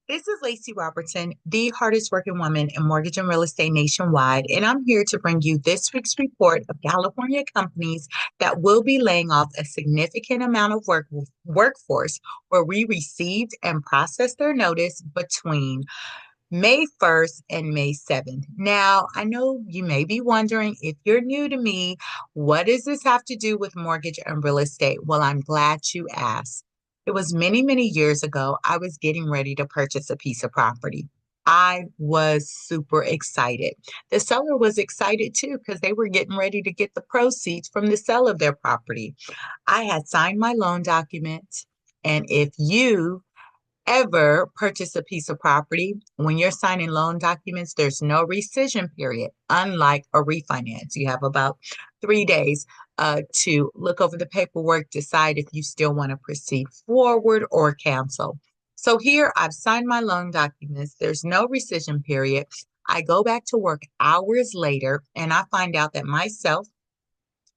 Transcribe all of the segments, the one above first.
This is Lacy Robertson, the hardest working woman in mortgage and real estate nationwide, and I'm here to bring you this week's report of California companies that will be laying off a significant amount of workforce where we received and processed their notice between May 1st and May 7th. Now, I know you may be wondering, if you're new to me, what does this have to do with mortgage and real estate? Well, I'm glad you asked. It was many, many years ago. I was getting ready to purchase a piece of property. I was super excited. The seller was excited too because they were getting ready to get the proceeds from the sale of their property. I had signed my loan documents, and if you ever purchase a piece of property, when you're signing loan documents, there's no rescission period, unlike a refinance. You have about 3 days to look over the paperwork, decide if you still want to proceed forward or cancel. So here I've signed my loan documents. There's no rescission period. I go back to work hours later and I find out that myself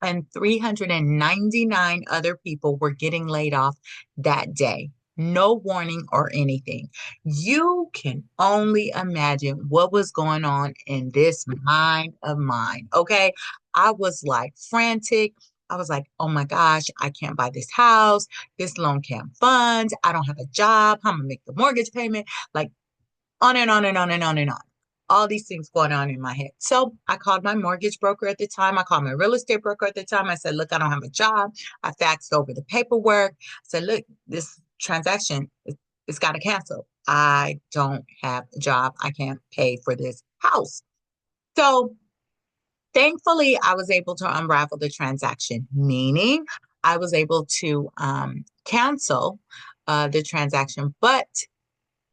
and 399 other people were getting laid off that day. No warning or anything. You can only imagine what was going on in this mind of mine. Okay. I was like frantic. I was like, oh my gosh, I can't buy this house. This loan can't fund. I don't have a job. How am I going to make the mortgage payment? Like on and on and on and on and on. All these things going on in my head. So I called my mortgage broker at the time. I called my real estate broker at the time. I said, look, I don't have a job. I faxed over the paperwork. I said, look, this transaction, it's got to cancel. I don't have a job. I can't pay for this house. So thankfully, I was able to unravel the transaction, meaning I was able to cancel the transaction, but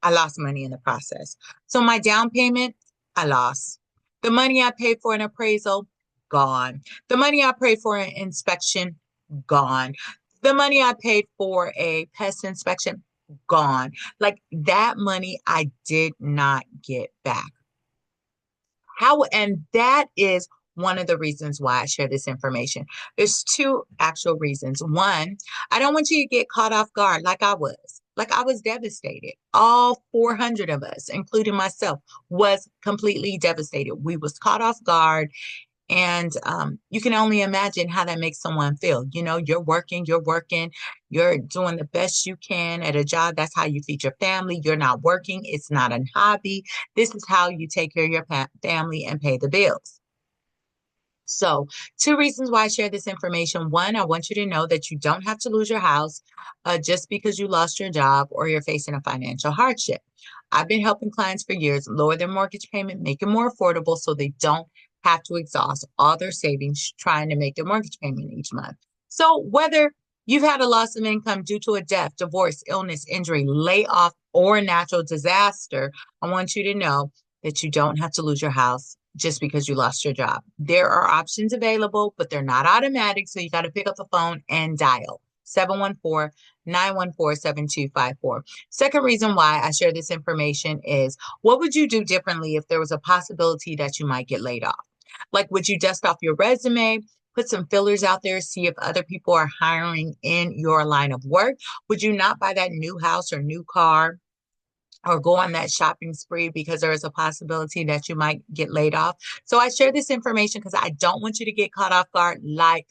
I lost money in the process. So my down payment, I lost. The money I paid for an appraisal, gone. The money I paid for an inspection, gone. The money I paid for a pest inspection, gone. Like that money I did not get back. And that is one of the reasons why I share this information. There's two actual reasons. One, I don't want you to get caught off guard like I was. Like I was devastated. All 400 of us, including myself, was completely devastated. We was caught off guard. And you can only imagine how that makes someone feel. You know, you're working, you're doing the best you can at a job. That's how you feed your family. You're not working. It's not a hobby. This is how you take care of your family and pay the bills. So, two reasons why I share this information. One, I want you to know that you don't have to lose your house just because you lost your job or you're facing a financial hardship. I've been helping clients for years lower their mortgage payment, make it more affordable so they don't have to exhaust all their savings trying to make their mortgage payment each month. So, whether you've had a loss of income due to a death, divorce, illness, injury, layoff, or a natural disaster, I want you to know that you don't have to lose your house just because you lost your job. There are options available, but they're not automatic. So you got to pick up the phone and dial 714-914-7254. Second reason why I share this information is, what would you do differently if there was a possibility that you might get laid off? Like, would you dust off your resume? Put some fillers out there, see if other people are hiring in your line of work? Would you not buy that new house or new car or go on that shopping spree because there is a possibility that you might get laid off? So I share this information because I don't want you to get caught off guard like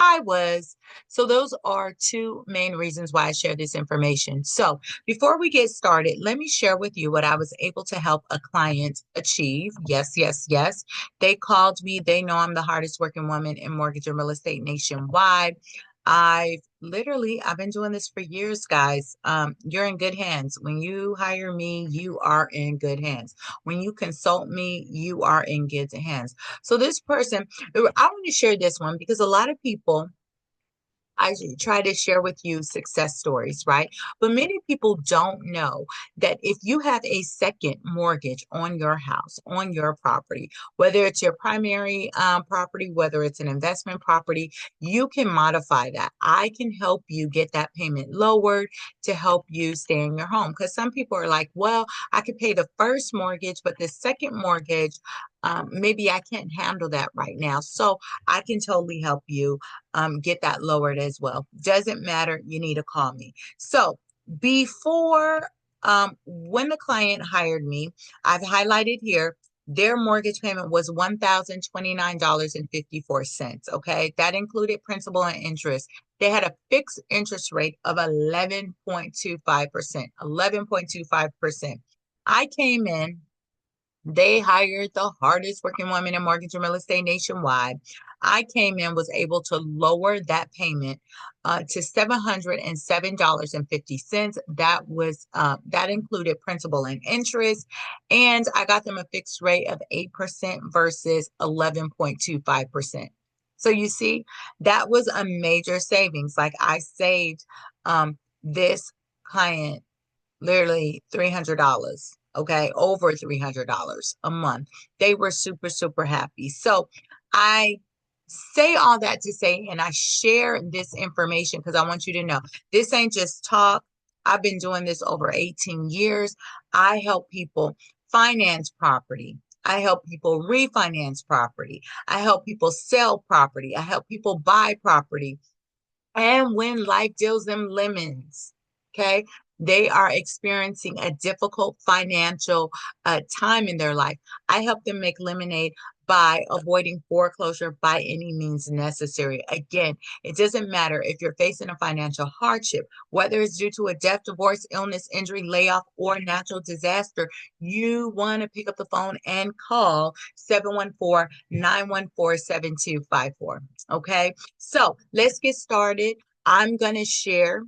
I was. So those are two main reasons why I share this information. So before we get started, let me share with you what I was able to help a client achieve. Yes, yes, yes. They called me. They know I'm the hardest working woman in mortgage and real estate nationwide. I've been doing this for years, guys. You're in good hands. When you hire me, you are in good hands. When you consult me, you are in good hands. So this person, I want to share this one because a lot of people, I try to share with you success stories, right? But many people don't know that if you have a second mortgage on your house, on your property, whether it's your primary property, whether it's an investment property, you can modify that. I can help you get that payment lowered to help you stay in your home. Because some people are like, well, I could pay the first mortgage, but the second mortgage, maybe I can't handle that right now. So I can totally help you get that lowered as well. Doesn't matter. You need to call me. So before When the client hired me, I've highlighted here, their mortgage payment was $1,029.54. Okay. That included principal and interest. They had a fixed interest rate of 11.25%. 11.25%. I came in, they hired the hardest working woman in mortgage and real estate nationwide. I came in, was able to lower that payment to $707.50. That included principal and interest, and I got them a fixed rate of 8% versus 11.25%. So you see, that was a major savings. Like I saved this client literally $300, okay, over $300 a month. They were super, super happy. So I say all that to say, and I share this information because I want you to know this ain't just talk. I've been doing this over 18 years. I help people finance property. I help people refinance property. I help people sell property. I help people buy property. And when life deals them lemons, okay, they are experiencing a difficult financial time in their life. I help them make lemonade by avoiding foreclosure by any means necessary. Again, it doesn't matter if you're facing a financial hardship, whether it's due to a death, divorce, illness, injury, layoff, or natural disaster, you want to pick up the phone and call 714-914-7254. Okay, so let's get started. I'm going to share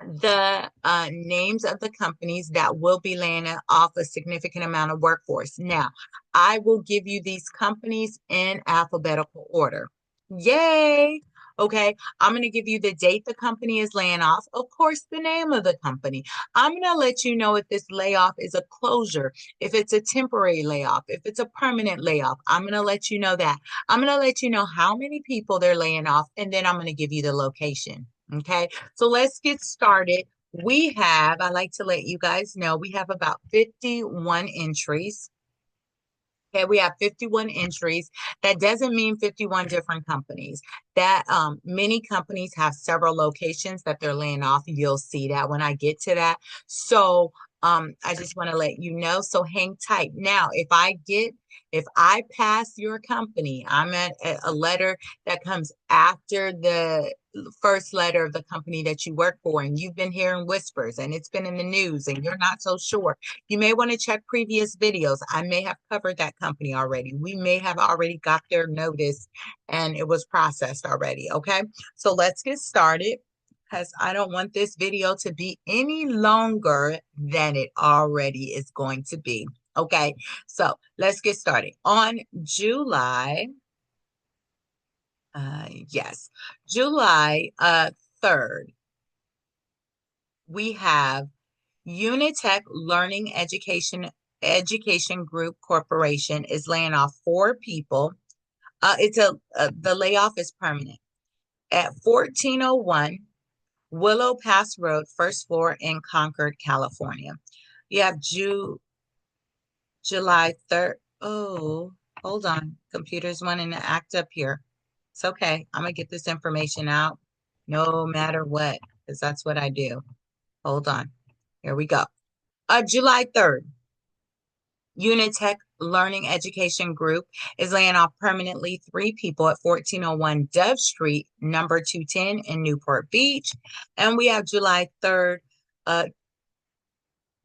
the names of the companies that will be laying off a significant amount of workforce. Now, I will give you these companies in alphabetical order. Yay! Okay, I'm going to give you the date the company is laying off, of course, the name of the company. I'm going to let you know if this layoff is a closure, if it's a temporary layoff, if it's a permanent layoff. I'm going to let you know that. I'm going to let you know how many people they're laying off, and then I'm going to give you the location. Okay, so let's get started. I like to let you guys know, we have about 51 entries. Okay, we have 51 entries. That doesn't mean 51 different companies. That many companies have several locations that they're laying off. You'll see that when I get to that. So I just want to let you know. So hang tight. Now, if I pass your company, I'm at a letter that comes after the first letter of the company that you work for, and you've been hearing whispers and it's been in the news and you're not so sure. You may want to check previous videos. I may have covered that company already. We may have already got their notice and it was processed already. Okay, so let's get started because I don't want this video to be any longer than it already is going to be. Okay, so let's get started. On July, July 3rd, we have Unitech Learning Education Group Corporation is laying off 4 people. The layoff is permanent at 1401 Willow Pass Road, first floor in Concord, California. You have July 3rd. Oh, hold on. Computer's wanting to act up here. It's okay. I'm going to get this information out no matter what, because that's what I do. Hold on. Here we go. July 3rd, Unitech Learning Education Group is laying off permanently 3 people at 1401 Dove Street, number 210 in Newport Beach. And we have July 3rd,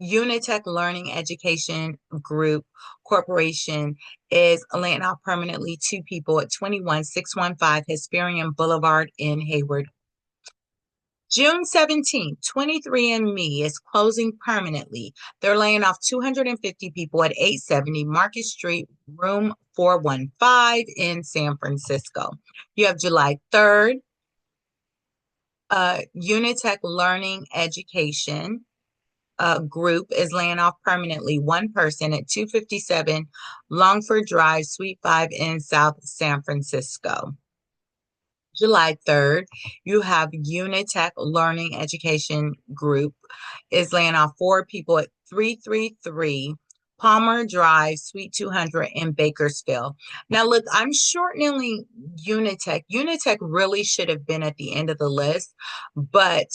Unitech Learning Education Group Corporation is laying off permanently 2 people at 21615 Hesperian Boulevard in Hayward. June 17th, 23andMe is closing permanently. They're laying off 250 people at 870 Market Street, room 415 in San Francisco. You have July 3rd, Unitech Learning Education Group is laying off permanently 1 person at 257 Longford Drive, Suite 5 in South San Francisco. July 3rd, you have Unitech Learning Education Group is laying off 4 people at 333 Palmer Drive, Suite 200 in Bakersfield. Now, look, I'm shortening Unitech. Unitech really should have been at the end of the list, but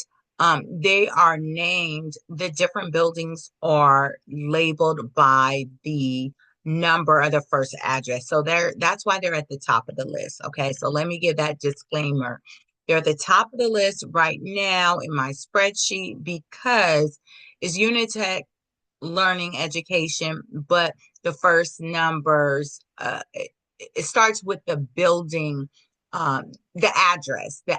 They are named, the different buildings are labeled by the number of the first address. So that's why they're at the top of the list. Okay, so let me give that disclaimer. They're at the top of the list right now in my spreadsheet because it's Unitech Learning Education, but the first numbers, it starts with the building, the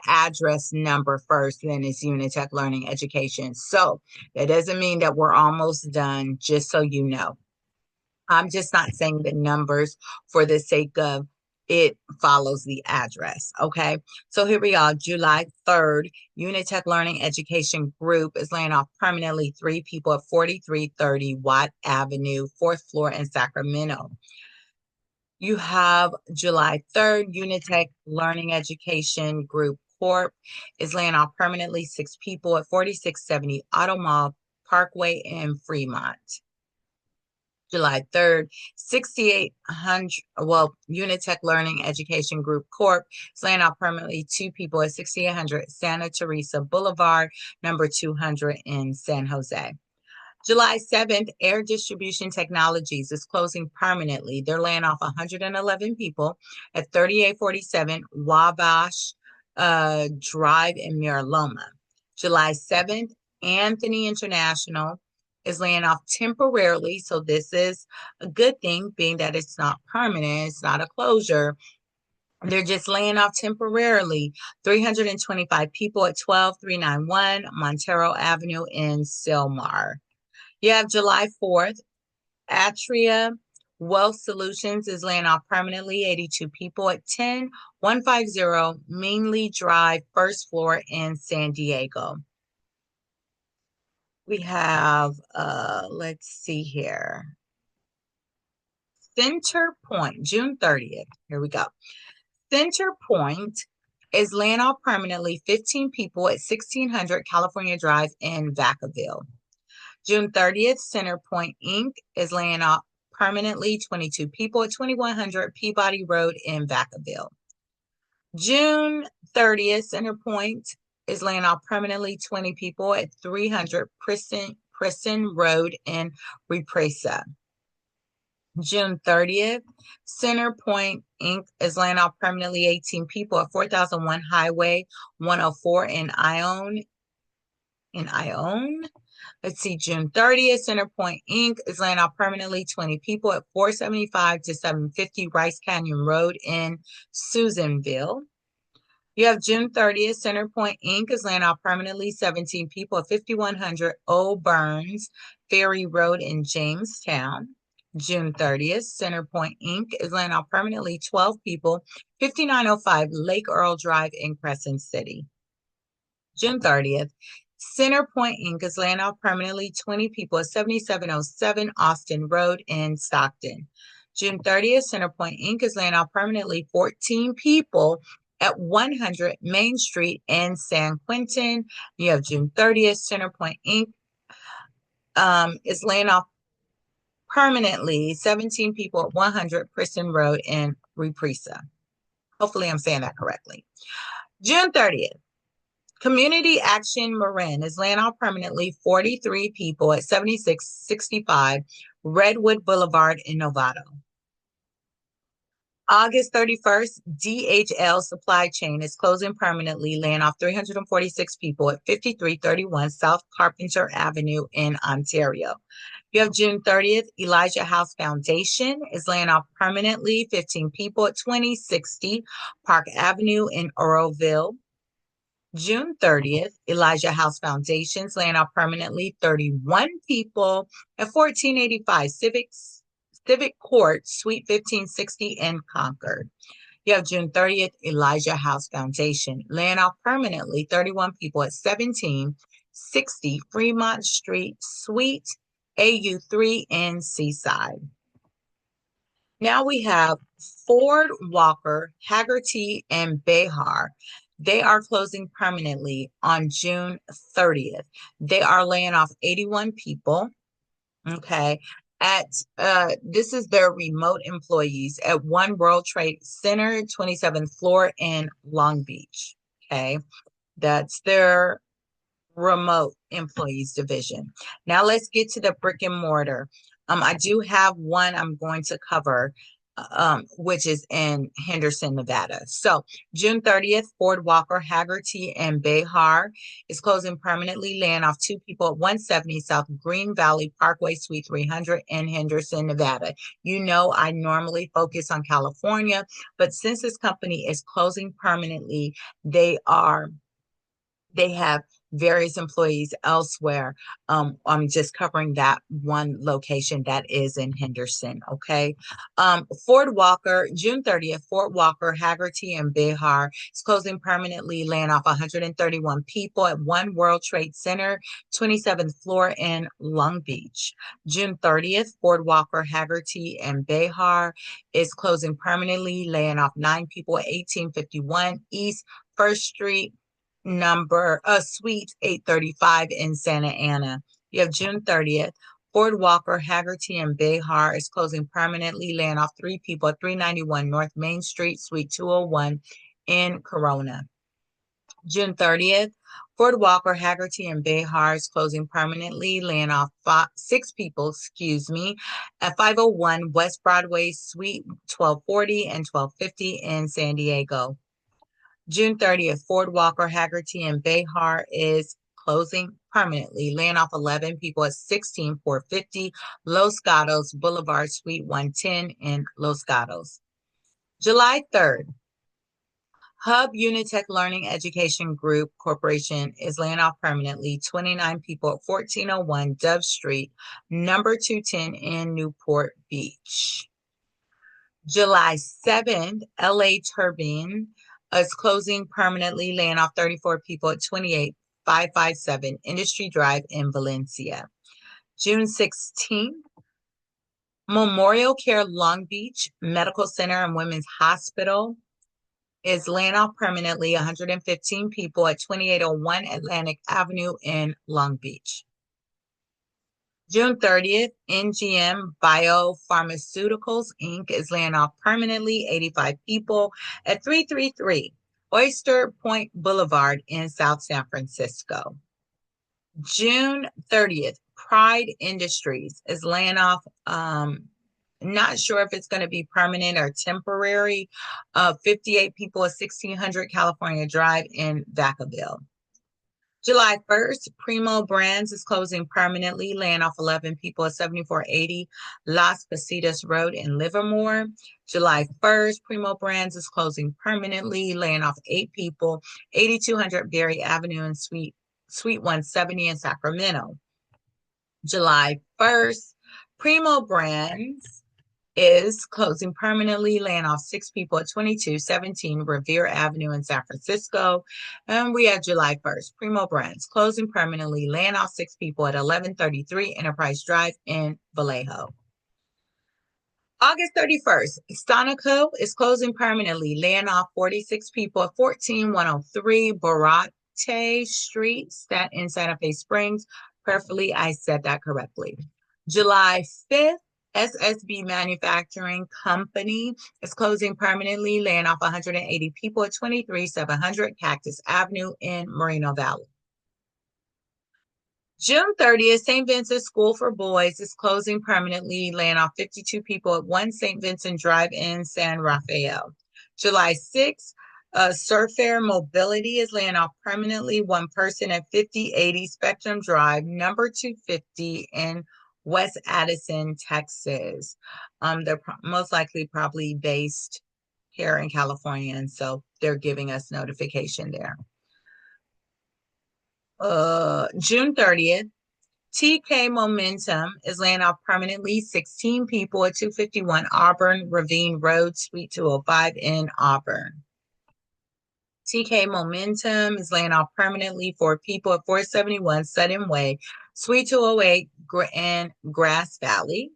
address number first, then it's Unitech Learning Education. So that doesn't mean that we're almost done, just so you know. I'm just not saying the numbers for the sake of it follows the address. Okay. So here we are, July 3rd, Unitech Learning Education Group is laying off permanently 3 people at 4330 Watt Avenue, 4th floor in Sacramento. You have July 3rd, Unitech Learning Education Group Corp is laying off permanently 6 people at 4670 Automall Parkway in Fremont. July 3rd, 6800, Unitech Learning Education Group Corp is laying off permanently 2 people at 6800 Santa Teresa Boulevard, number 200 in San Jose. July 7th, Air Distribution Technologies is closing permanently. They're laying off 111 people at 3847 Wabash Drive in Mira Loma. July 7th, Anthony International is laying off temporarily. So this is a good thing, being that it's not permanent, it's not a closure. They're just laying off temporarily 325 people at 12391 Montero Avenue in Silmar. You have July 4th, Atria Wealth Solutions is laying off permanently 82 people at 10150 Meanly Drive, 1st floor in San Diego. We have, let's see here, Center Point, June 30th. Here we go. Center Point is laying off permanently 15 people at 1600 California Drive in Vacaville. June 30th, Centerpoint Inc. is laying off permanently 22 people at 2100 Peabody Road in Vacaville. June 30th, Centerpoint is laying off permanently 20 people at 300 Prison Road in Represa. June 30th, Centerpoint Inc. is laying off permanently 18 people at 4001 Highway 104 in Ione. Let's see, June 30th, Centerpoint Inc. is laying off permanently 20 people at 475 to 750 Rice Canyon Road in Susanville. You have June 30th, Centerpoint Inc. is laying off permanently 17 people at 5100 Old Burns Ferry Road in Jamestown. June 30th, Centerpoint Inc. is laying off permanently 12 people, 5905 Lake Earl Drive in Crescent City. June 30th, Centerpoint Inc. is laying off permanently 20 people at 7707 Austin Road in Stockton. June 30th, Centerpoint Inc. is laying off permanently 14 people at 100 Main Street in San Quentin. You have June 30th, Centerpoint Inc. Is laying off permanently 17 people at 100 Prison Road in Represa. Hopefully I'm saying that correctly. June 30th, Community Action Marin is laying off permanently 43 people at 7665 Redwood Boulevard in Novato. August 31st, DHL Supply Chain is closing permanently, laying off 346 people at 5331 South Carpenter Avenue in Ontario. You have June 30th, Elijah House Foundation is laying off permanently 15 people at 2060 Park Avenue in Oroville. June 30th, Elijah House Foundation is laying off permanently 31 people at 1485 Civic Court, Suite 1560 in Concord. You have June 30th, Elijah House Foundation laying off permanently 31 people at 1760 Fremont Street, Suite AU3 in Seaside. Now we have Ford, Walker, Haggerty, and Behar. They are closing permanently on June 30th. They are laying off 81 people. Okay. This is their remote employees at One World Trade Center, 27th floor in Long Beach. Okay. That's their remote employees division. Now let's get to the brick and mortar. I do have one I'm going to cover, which is in Henderson, Nevada. So June 30th, Ford Walker, Haggerty, and Behar is closing permanently, laying off 2 people at 170 South Green Valley Parkway, Suite 300 in Henderson, Nevada. You know, I normally focus on California, but since this company is closing permanently, they have various employees elsewhere. I'm just covering that one location that is in Henderson. Okay. Fort Walker, June 30th, Fort Walker, Haggerty, and Behar is closing permanently, laying off 131 people at One World Trade Center, 27th floor in Long Beach. June 30th, Fort Walker, Haggerty, and Behar is closing permanently, laying off 9 people at 1851 East First Street, suite 835 in Santa Ana. You have June 30th. Ford Walker, Haggerty, and Behar is closing permanently, laying off 3 people at 391 North Main Street, Suite 201 in Corona. June 30th. Ford Walker, Haggerty, and Behar is closing permanently, laying off 6 people, at 501 West Broadway, Suite 1240 and 1250 in San Diego. June 30th, Ford Walker, Haggerty, and Behar is closing permanently, laying off 11 people at 16450 Los Gatos Boulevard, Suite 110 in Los Gatos. July 3rd, Hub Unitech Learning Education Group Corporation is laying off permanently 29 people at 1401 Dove Street, number 210 in Newport Beach. July 7th, LA Turbine is closing permanently, laying off 34 people at 28557 Industry Drive in Valencia. June 16th, Memorial Care Long Beach Medical Center and Women's Hospital is laying off permanently 115 people at 2801 Atlantic Avenue in Long Beach. June 30th, NGM Biopharmaceuticals, Inc. is laying off permanently 85 people at 333 Oyster Point Boulevard in South San Francisco. June 30th, Pride Industries is laying off, not sure if it's going to be permanent or temporary, 58 people at 1600 California Drive in Vacaville. July 1st, Primo Brands is closing permanently, laying off 11 people at 7480 Las Positas Road in Livermore. July 1st, Primo Brands is closing permanently, laying off 8 people, 8200 Berry Avenue in Suite 170 in Sacramento. July 1st, Primo Brands is closing permanently, laying off 6 people at 2217 Revere Avenue in San Francisco. And we have July 1st, Primo Brands closing permanently, laying off 6 people at 1133 Enterprise Drive in Vallejo. August 31st, Stonico is closing permanently, laying off 46 people at 14103 Barate Street in Santa Fe Springs. Prayerfully, I said that correctly. July 5th, SSB Manufacturing Company is closing permanently, laying off 180 people at 23700 Cactus Avenue in Moreno Valley. June 30th, St. Vincent School for Boys is closing permanently, laying off 52 people at 1 St. Vincent Drive in San Rafael. July 6th, Surfair Mobility is laying off permanently 1 person at 5080 Spectrum Drive, number 250 in West Addison, Texas. They're most likely probably based here in California, and so they're giving us notification there. June 30th, TK Momentum is laying off permanently 16 people at 251 Auburn Ravine Road, Suite 205 in Auburn. TK Momentum is laying off permanently 4 people at 471 Sutton Way, Suite 208 in Grass Valley.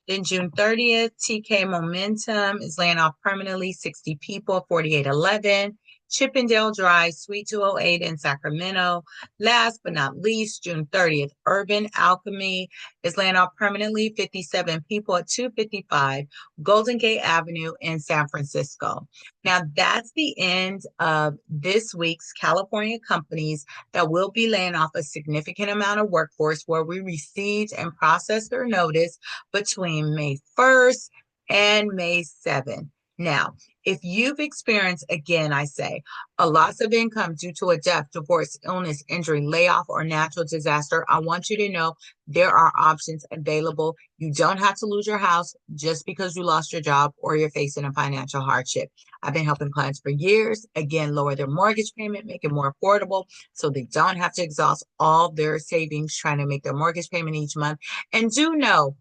Then June 30th, TK Momentum is laying off permanently 60 people at 4811 Chippendale Drive, Suite 208 in Sacramento. Last but not least, June 30th, Urban Alchemy is laying off permanently 57 people at 255 Golden Gate Avenue in San Francisco. Now, that's the end of this week's California companies that will be laying off a significant amount of workforce where we received and processed their notice between May 1st and May 7th. Now, if you've experienced, again, I say, a loss of income due to a death, divorce, illness, injury, layoff, or natural disaster, I want you to know there are options available. You don't have to lose your house just because you lost your job or you're facing a financial hardship. I've been helping clients for years, again, lower their mortgage payment, make it more affordable so they don't have to exhaust all their savings trying to make their mortgage payment each month. And do know,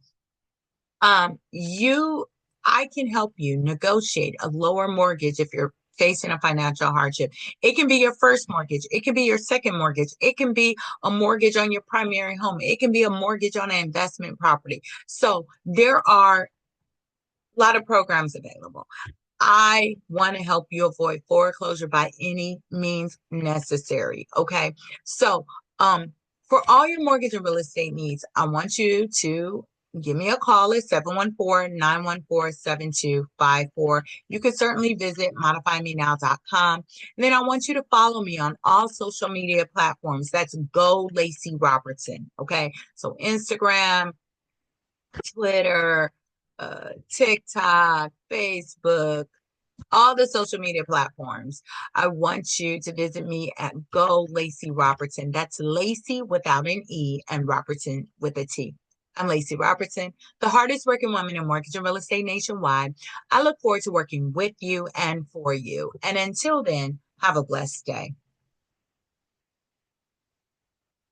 I can help you negotiate a lower mortgage if you're facing a financial hardship. It can be your first mortgage. It can be your second mortgage. It can be a mortgage on your primary home. It can be a mortgage on an investment property. So there are a lot of programs available. I want to help you avoid foreclosure by any means necessary. Okay. So, for all your mortgage and real estate needs, I want you to give me a call at 714-914-7254. You can certainly visit modifymenow.com. And then I want you to follow me on all social media platforms. That's Go Lacy Robertson. Okay. So Instagram, Twitter, TikTok, Facebook, all the social media platforms. I want you to visit me at Go Lacy Robertson. That's Lacy without an E and Robertson with a T. I'm Lacy Robertson, the hardest working woman in mortgage and real estate nationwide. I look forward to working with you and for you. And until then, have a blessed day.